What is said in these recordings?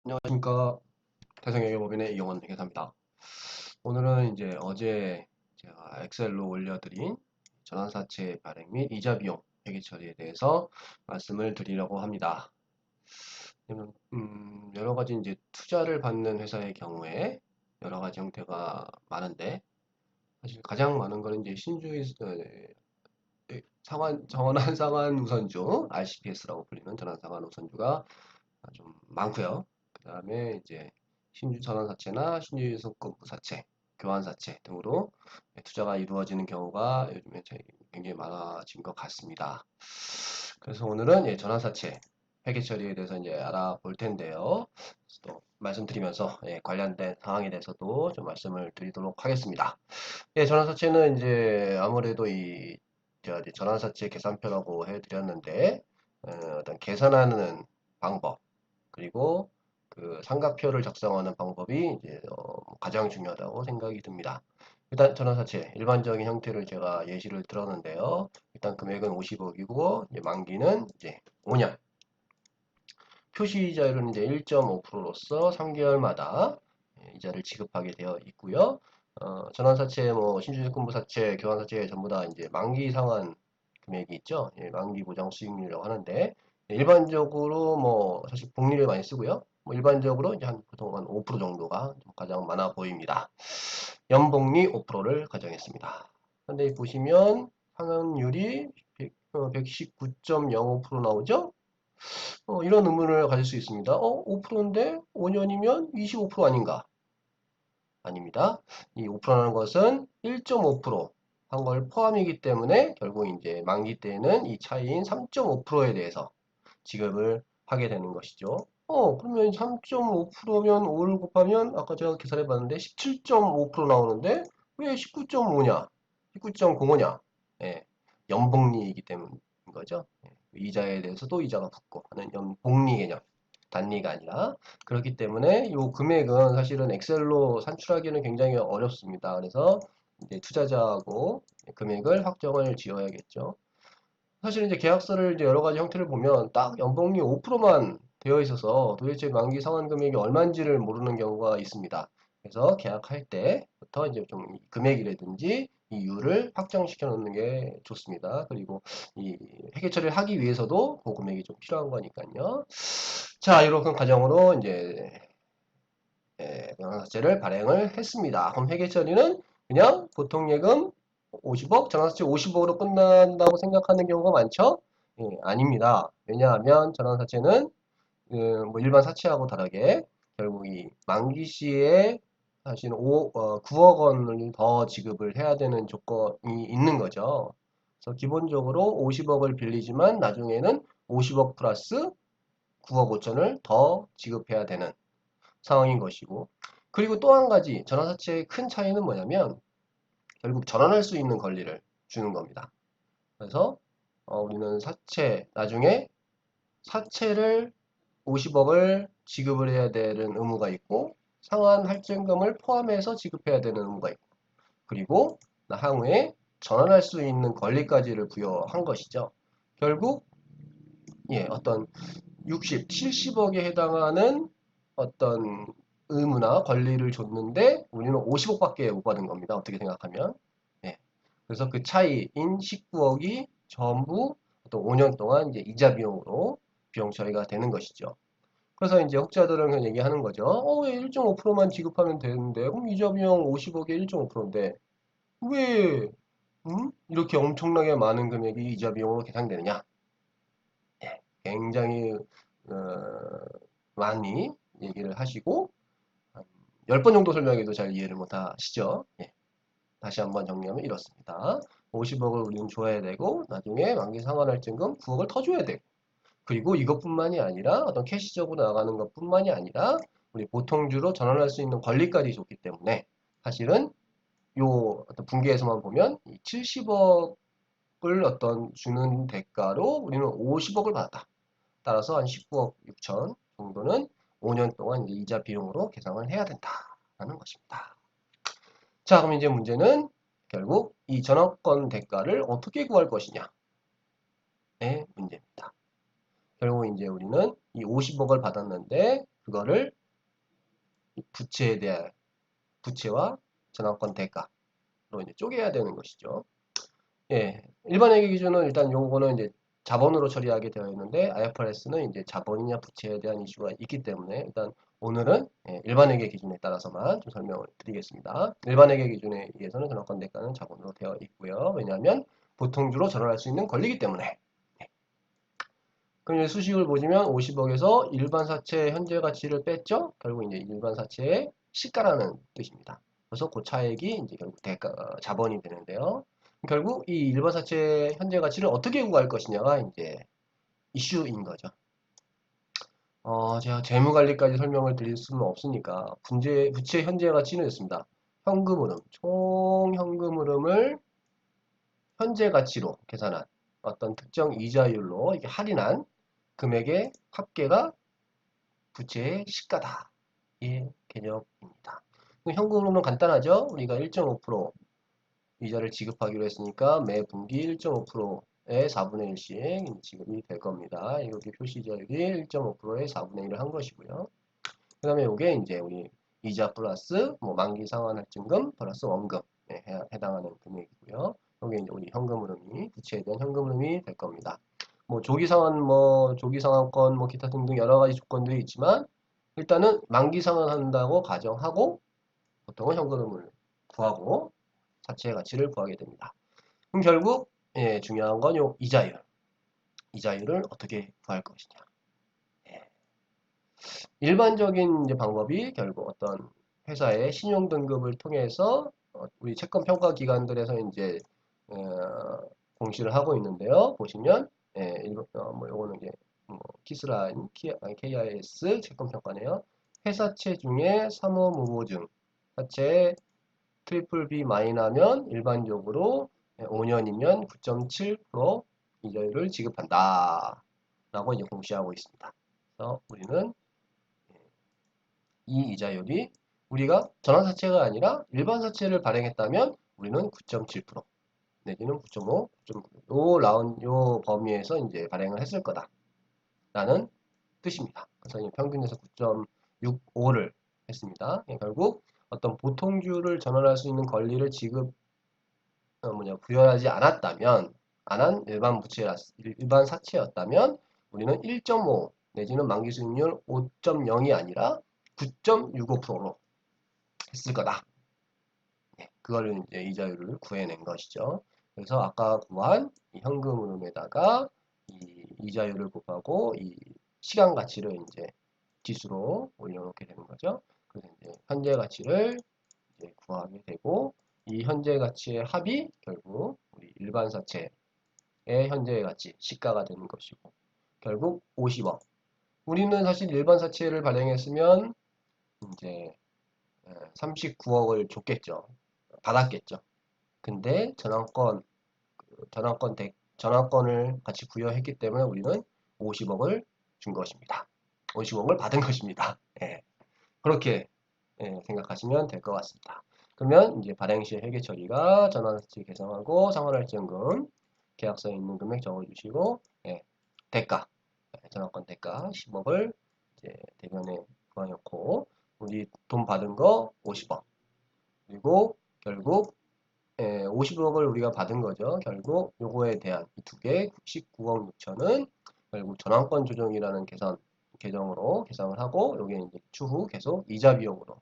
안녕하십니까. 태성여기법인의 이용원 회계사입니다. 오늘은 이제 어제 제가 엑셀로 올려드린 전환사채 발행 및 이자 비용 회계 처리에 대해서 말씀을 드리려고 합니다. 여러 가지 이제 투자를 받는 회사의 경우에 여러 가지 형태가 많은데, 사실 가장 많은 거는 이제 신주의 전환 상환 우선주 RCPS라고 불리는 전환 상환 우선주가 좀 많고요. 그 다음에 이제 신주 전환사채나 신주 손금부사채, 교환사채 등으로 투자가 이루어지는 경우가 요즘에 굉장히 많아진 것 같습니다. 그래서 오늘은 전환사채 회계 처리에 대해서 이제 알아볼 텐데요. 또 말씀드리면서 관련된 사항에 대해서도 좀 말씀을 드리도록 하겠습니다. 전환사채는 이제 아무래도 이 전환사채 계산표라고 해드렸는데, 어떤 계산하는 방법, 그리고 그 삼각표를 작성하는 방법이 이제 가장 중요하다고 생각이 듭니다. 일단 전환사채 일반적인 형태를 제가 예시를 들었는데요. 일단 금액은 50억이고 만기는 이제 5년. 표시이자율은 이제 1.5%로서 3개월마다 이자를 지급하게 되어 있고요. 전환사채, 뭐 신주증권부사채, 교환사채 전부 다 이제 만기 상환 금액이 있죠. 만기 보장 수익률이라고 하는데, 일반적으로 뭐 사실 복리를 많이 쓰고요. 뭐 일반적으로 이제 한 보통 한 5% 정도가 가장 많아 보입니다. 연복리 5%를 가정했습니다. 근데 보시면 상환율이 119.05% 나오죠? 이런 의문을 가질 수 있습니다. 5%인데 5년이면 25% 아닌가? 아닙니다. 이 5%라는 것은 1.5%한 걸 포함이기 때문에 결국 이제 만기 때에는 이 차이인 3.5%에 대해서 지급을 하게 되는 것이죠. 그러면 3.5%면 5를 곱하면 아까 제가 계산해 봤는데 17.5% 나오는데 왜 19.5냐? 19.05냐? 예, 연복리이기 때문인 거죠. 이자에 대해서도 이자가 붙고 하는 연복리 개념. 단리가 아니라. 그렇기 때문에 이 금액은 사실은 엑셀로 산출하기는 굉장히 어렵습니다. 그래서 이제 투자자하고 금액을 확정을 지어야겠죠. 사실 이제 계약서를 이제 여러 가지 형태를 보면 딱 연봉이 5%만 되어 있어서 도대체 만기 상환 금액이 얼마인지를 모르는 경우가 있습니다. 그래서 계약할 때부터 이제 좀 금액이라든지 이유를 확정시켜 놓는 게 좋습니다. 그리고 이 회계 처리를 하기 위해서도 그 금액이 좀 필요한 거니까요. 자, 이렇게 가정으로 이제 전환사채를 발행을 했습니다. 그럼 회계 처리는 그냥 보통 예금 50억, 전환사채 50억으로 끝난다고 생각하는 경우가 많죠? 아닙니다. 왜냐하면 전환사채는 뭐 일반 사채하고 다르게 결국 이 만기 시에 사실은 9억 원을 더 지급을 해야 되는 조건이 있는 거죠. 그래서 기본적으로 50억을 빌리지만 나중에는 50억 플러스 9억 5천을 더 지급해야 되는 상황인 것이고, 그리고 또 한 가지 전환사채의 큰 차이는 뭐냐면 결국 전환할 수 있는 권리를 주는 겁니다. 그래서 우리는 나중에 사채를 50억을 지급을 해야 되는 의무가 있고, 상환 할증금을 포함해서 지급해야 되는 의무가 있고, 그리고 향후에 전환할 수 있는 권리까지를 부여한 것이죠. 결국 어떤 60, 70억에 해당하는 어떤 의무나 권리를 줬는데 우리는 50억밖에 못 받은 겁니다. 어떻게 생각하면. 예. 그래서 그 차이인 19억이 전부 또 5년 동안 이제 이자 비용으로 비용 처리가 되는 것이죠. 그래서 이제 혹자들은 그냥 얘기하는 거죠. 왜 1.5%만 지급하면 되는데, 그럼 이자 비용 50억에 1.5%인데, 왜, 이렇게 엄청나게 많은 금액이 이자 비용으로 계산되느냐? 예, 굉장히, 어, 많이 얘기를 하시고, 한 10번 정도 설명해도 잘 이해를 못 하시죠? 예, 다시 한번 정리하면 이렇습니다. 50억을 우리는 줘야 되고, 나중에 만기 상환할증금 9억을 더 줘야 되고, 그리고 이것뿐만이 아니라 어떤 캐시적으로 나가는 것뿐만이 아니라 우리 보통주로 전환할 수 있는 권리까지 줬기 때문에 사실은 요 어떤 분기에서만 보면 70억을 어떤 주는 대가로 우리는 50억을 받았다. 따라서 한 19억 6천 정도는 5년 동안 이제 이자 비용으로 계산을 해야 된다라는 것입니다. 자, 그럼 이제 문제는 결국 이 전환권 대가를 어떻게 구할 것이냐의 문제입니다. 결국 이제 우리는 이 50억을 받았는데 그 그거를 부채에 대한 부채와 전환권 대가로 이제 쪼개야 되는 것이죠. 예, 일반 회계 기준은 일단 요거는 이제 자본으로 처리하게 되어 있는데 IFRS는 이제 자본이냐 부채에 대한 이슈가 있기 때문에 일단 오늘은 일반 회계 기준에 따라서만 좀 설명을 드리겠습니다. 일반 회계 기준에 의해서는 전환권 대가는 자본으로 되어 있고요. 왜냐하면 보통주로 전환할 수 있는 권리이기 때문에. 그럼 이제 수식을 보시면 50억에서 일반 사채 현재 가치를 뺐죠? 결국 이제 일반 사채의 시가라는 뜻입니다. 그래서 그 차액이 이제 결국 자본이 되는데요. 결국 이 일반 사채 현재 가치를 어떻게 구할 것이냐가 이제 이슈인 거죠. 제가 재무관리까지 설명을 드릴 수는 없으니까 부채 현재 가치는 있습니다. 현금 흐름, 총 현금 흐름을 현재 가치로 계산한 어떤 특정 이자율로 이렇게 할인한 금액의 합계가 부채의 시가다. 이 개념입니다. 현금으로는 간단하죠. 우리가 1.5% 이자를 지급하기로 했으니까 매 분기 1.5%의 4분의 1씩 지급이 될 겁니다. 이렇게 표시자율이 1.5%의 4분의 1을 한 것이고요. 그 다음에 이게 이제 우리 이자 플러스 뭐 만기 상환 할증금 플러스 원금에 해당하는 금액이고요. 이게 이제 우리 현금 흐름이 부채에 대한 현금 흐름이 될 겁니다. 뭐 조기 상환, 뭐 조기 상환권, 뭐 기타 등등 여러 가지 조건들이 있지만 일단은 만기 상환한다고 가정하고 보통은 현금을 구하고 자체의 가치를 구하게 됩니다. 그럼 결국 중요한 건 요 이자율. 이자율을 어떻게 구할 것이냐. 예. 일반적인 이제 방법이 결국 어떤 회사의 신용 등급을 통해서 우리 채권 평가 기관들에서 이제 공시를 하고 있는데요. 보시면 뭐 요거는 이제 뭐 키스라인, KIS 채권 평가네요. 회사채 중에 사모무보증 사채 트리플 B 마이너면 일반적으로 5년이면 9.7% 이자율을 지급한다. 라고 이제 공시하고 있습니다. 그래서 우리는 이 이자율이 우리가 전환사채가 아니라 일반사채를 발행했다면 우리는 9.7% 내지는 9.5, 9.9 요 범위에서 이제 발행을 했을 거다. 라는 뜻입니다. 그래서 평균에서 9.65를 했습니다. 결국 어떤 보통주를 전환할 수 있는 권리를 부여하지 않았다면, 안 한 일반 사채였다면 우리는 1.5 내지는 만기 수익률 5.0이 아니라 9.65%로 했을 거다. 그걸 이제 이자율을 구해낸 것이죠. 그래서 아까 구한 이 현금 흐름에다가 이 이자율을 곱하고 이 시간 가치를 이제 지수로 올려놓게 되는 거죠. 그래서 이제 현재 가치를 이제 구하게 되고 이 현재 가치의 합이 결국 우리 일반 사채의 현재 가치 시가가 되는 것이고 결국 50억. 우리는 사실 일반 사채를 발행했으면 이제 39억을 줬겠죠. 받았겠죠. 근데 전환권을 같이 부여했기 때문에 우리는 50억을 준 것입니다. 50억을 받은 것입니다. 예. 그렇게 생각하시면 될 것 같습니다. 그러면 이제 발행 시 회계 처리가 전환사채 개정하고 상환할증금 계약서에 있는 금액 적어주시고 대가 전환권 대가 10억을 이제 대변에 부어놓고 우리 돈 받은 거 50억 그리고 결국 50억을 우리가 받은 거죠. 결국 요거에 대한 이 두 개 19억 6천은 결국 전환권 조정이라는 계정으로 계산을 하고 요게 이제 추후 계속 이자 비용으로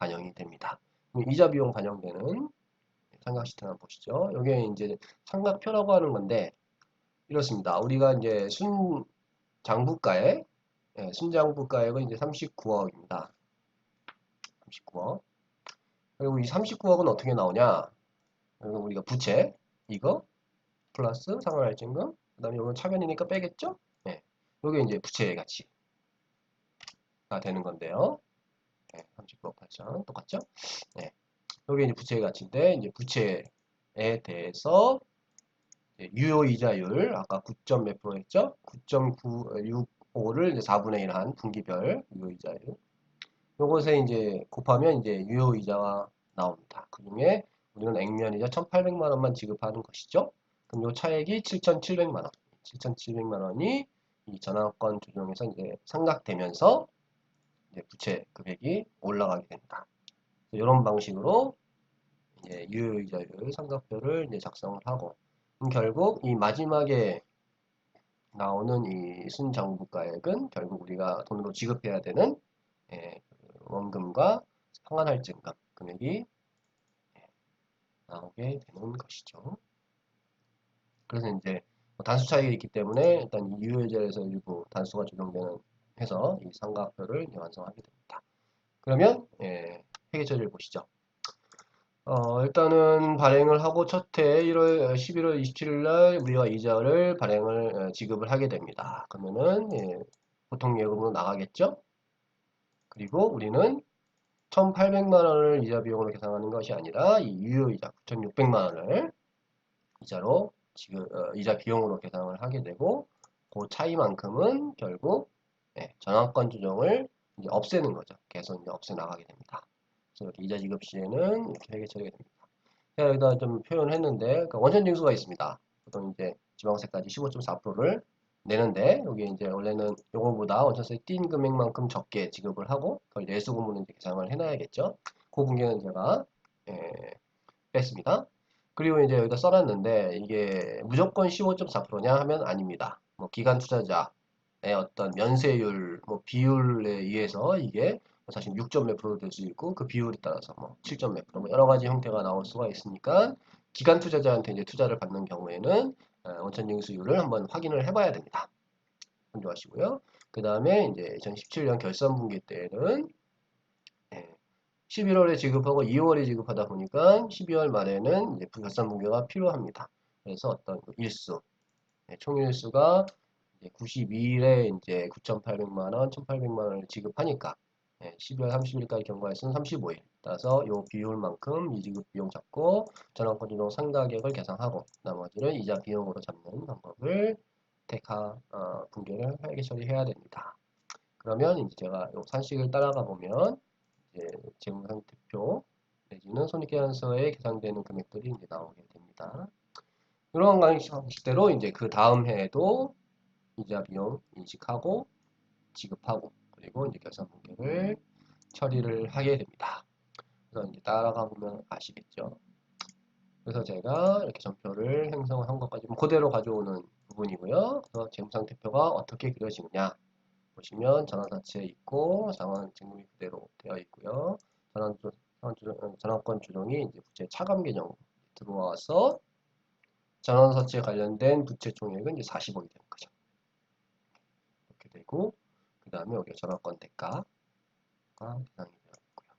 반영이 됩니다. 이자 비용 반영되는 삼각시트 한번 보시죠. 요게 이제 삼각표라고 하는 건데 이렇습니다. 우리가 이제 순장부가액은 이제 39억입니다. 39억. 그리고 이 39억은 어떻게 나오냐? 그리고 우리가 부채 이거 플러스 상환할증금 그다음에 이건 차변이니까 빼겠죠? 네. 이게 이제 부채의 가치가 되는 건데요. 네, 39억 8천 똑같죠? 네. 이게 이제 부채의 가치인데 이제 부채에 대해서 유효 이자율 아까 9점 몇 프로 했죠? 9.965를 이제 4분의 1 한 분기별 유효 이자율. 요것에 이제 곱하면 이제 유효 이자가 나옵니다. 그 중에 우리는 액면이자 1,800만 원만 지급하는 것이죠. 그럼 요 차액이 7,700만 원. 7,700만 원이 이 전환권 조정에서 이제 삼각되면서 이제 부채 금액이 올라가게 됩니다. 이런 방식으로 이제 유효이자율 삼각표를 이제 작성을 하고, 결국 이 마지막에 나오는 이 순장부가액은 결국 우리가 돈으로 지급해야 되는 원금과 상환할증금 금액이 나오게 되는 것이죠. 그래서 이제 단수 차이가 있기 때문에 일단 유효이자에서 일부 단수가 적용되는 해서 이 삼각표를 완성하게 됩니다. 그러면 회계 처리를 보시죠. 일단은 발행을 하고 첫 해 11월 27일 날 우리가 이자를 발행을 지급을 하게 됩니다. 그러면은 보통 예금으로 나가겠죠? 그리고 우리는 1,800만 원을 이자 비용으로 계산하는 것이 아니라 이 유효이자 9,600만 원을 이자로 지금 이자 비용으로 계산을 하게 되고, 그 차이만큼은 결국 전환권 조정을 이제 없애는 거죠. 계속 이제 없애 나가게 됩니다. 그래서 이렇게 이자 지급 시에는 이렇게 회계 처리가 됩니다. 제가 여기다 좀 표현을 했는데, 그 원천 징수가 있습니다. 보통 이제 지방세까지 15.4%를 내는데, 여기 이제 원래는 요거보다 원천세 띈 금액만큼 적게 지급을 하고, 그걸 내수금으로 이제 계산을 해놔야겠죠. 그 부분은 제가 뺐습니다. 그리고 이제 여기다 써놨는데, 이게 무조건 15.4%냐 하면 아닙니다. 뭐 기간 투자자의 어떤 면세율, 뭐 비율에 의해서 이게 사실 6점 몇 프로 될 수 있고, 그 비율에 따라서 뭐 7점 몇 프로, 뭐 여러 가지 형태가 나올 수가 있으니까, 기간 투자자한테 이제 투자를 받는 경우에는 원천징수율을 한번 확인을 해봐야 됩니다. 참조하시고요. 그 다음에 이제 2017년 결산분기 때는 11월에 지급하고 2월에 지급하다 보니까 12월 말에는 이제 결산분기가 필요합니다. 그래서 어떤 일수, 총일수가 92일에 이제 9,800만 원, 1,800만 원을 지급하니까 12월 30일까지 경과했으면 35일. 따라서 요 비율만큼 이지급 비용 잡고 전환권 조정 상가액을 계산하고 나머지를 이자 비용으로 잡는 방법을 분계를 회계 처리해야 됩니다. 그러면 이제 제가 요 산식을 따라가 보면 이제 재무상태표 내지는 손익계산서에 계산되는 금액들이 이제 나오게 됩니다. 이런 방식대로 이제 그 다음 해에도 이자 비용 인식하고 지급하고 그리고 이제 결산 분계를 처리를 하게 됩니다. 그래서 이제 따라가 보면 아시겠죠? 그래서 제가 이렇게 전표를 형성을 한 것까지 그대로 가져오는 부분이고요. 그래서 재무상태표가 어떻게 그려지느냐 보시면 전환사채 있고 상환증금이 그대로 되어 있고요. 전환권 조정이 이제 부채 차감 계정으로 들어와서 전환사채 관련된 부채 총액은 이제 40억이 되는 거죠. 이렇게 되고 그 다음에 여기 전환권 대가가 계산이 되어 있고요.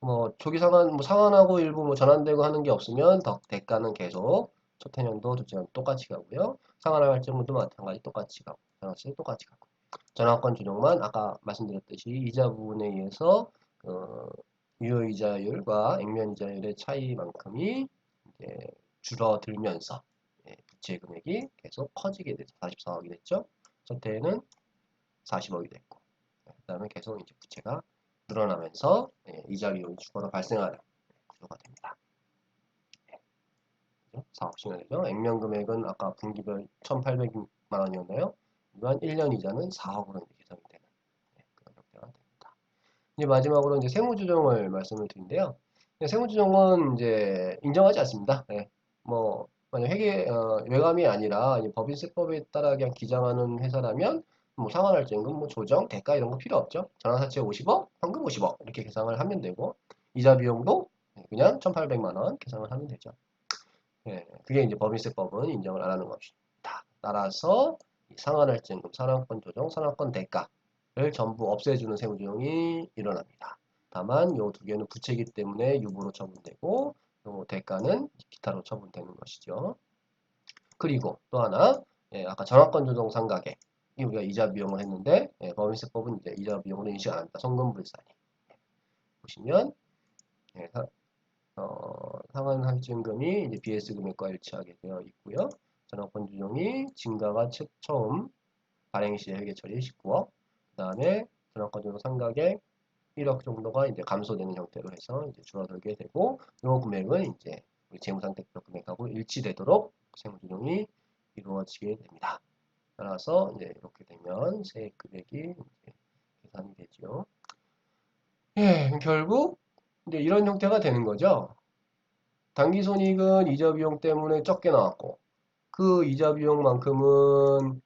뭐 조기 상환, 뭐 상환하고 일부 뭐 전환되고 하는 게 없으면 대가는 계속 첫 해년도 둘째 년 똑같이 가고요. 상환할 경우도 마찬가지 똑같이 가고 전환세 똑같이 가고 전환권 조정만 아까 말씀드렸듯이 이자 부분에 의해서 유효이자율과 액면이자율의 차이만큼이 이제 줄어들면서 부채 금액이 계속 커지게 되죠. 44억이 됐죠. 첫 해에는 40억이 됐고 그 다음에 계속 이제 부채가 늘어나면서 이자 비용이 추가로 발생하는 구조가 됩니다. 4억씩이나 되죠. 액면 금액은 아까 분기별 1,800만 원이었나요? 이번 1년 이자는 4억으로 계산이 되는 그런 형태가 됩니다. 이제 마지막으로 이제 세무조정을 말씀을 드린데요. 세무조정은 이제 인정하지 않습니다. 뭐 만약 외감이 아니라 법인세법에 따라 그냥 기장하는 회사라면 뭐 상환할증금, 뭐 조정, 대가 이런 거 필요 없죠. 전환사채 50억, 현금 50억 이렇게 계산을 하면 되고 이자 비용도 그냥 1,800만 원 계산을 하면 되죠. 그게 이제 법인세법은 인정을 안 하는 것입니다. 따라서 상환할증금, 상환권 조정, 상환권 대가를 전부 없애주는 세무조정이 일어납니다. 다만 이 두 개는 부채이기 때문에 유보로 처분되고 요 대가는 기타로 처분되는 것이죠. 그리고 또 하나 아까 전환권 조정 상각액 이 우리가 이자 비용을 했는데 법인세법은 이제 이자 비용으로 인식 안 합니다. 성금불산이 보시면 상환할증금이 이제 BS 금액과 일치하게 되어 있고요. 전환권 조정이 증가가 처음 발행 시 회계 처리 19억, 그 다음에 전환권 조정 상각액 1억 정도가 이제 감소되는 형태로 해서 이제 줄어들게 되고, 이 금액은 이제 우리 재무상태표 금액하고 일치되도록 세무조정이 이루어지게 됩니다. 따라서 이제 이렇게 되면 세액 금액이 이제 계산이 되죠. 예, 결국 이제 이런 형태가 되는 거죠. 당기 손익은 이자 비용 때문에 적게 나왔고 그 이자 비용만큼은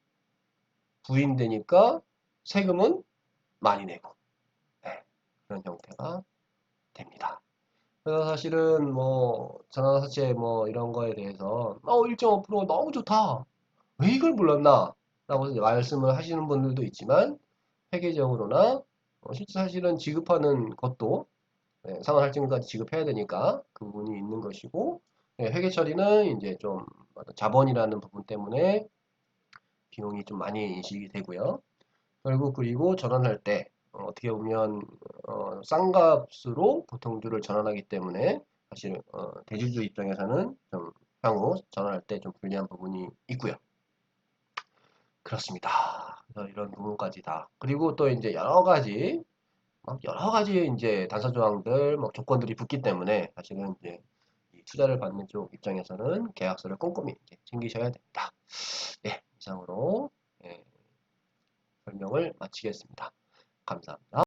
부인되니까 세금은 많이 내고 네, 그런 형태가 됩니다. 그래서 사실은 뭐 전환사채 뭐 이런 거에 대해서 1.5% 너무 좋다. 왜 이걸 몰랐나? 라고 말씀을 하시는 분들도 있지만 회계적으로나 실제 사실은 지급하는 것도 상환할증까지 지급해야 되니까 그 부분이 있는 것이고 회계 처리는 이제 좀 자본이라는 부분 때문에 비용이 좀 많이 인식이 되고요. 결국 그리고 전환할 때 떻게 보면 싼 값으로 보통주를 전환하기 때문에 사실 대주주 입장에서는 좀 향후 전환할 때 좀 불리한 부분이 있고요. 그렇습니다. 그래서 이런 부분까지 다. 그리고 또 이제 여러 가지 이제 단서 조항들, 뭐 조건들이 붙기 때문에 사실은 이제 이 투자를 받는 쪽 입장에서는 계약서를 꼼꼼히 이제 챙기셔야 됩니다. 예, 이상으로 예, 설명을 마치겠습니다. 감사합니다.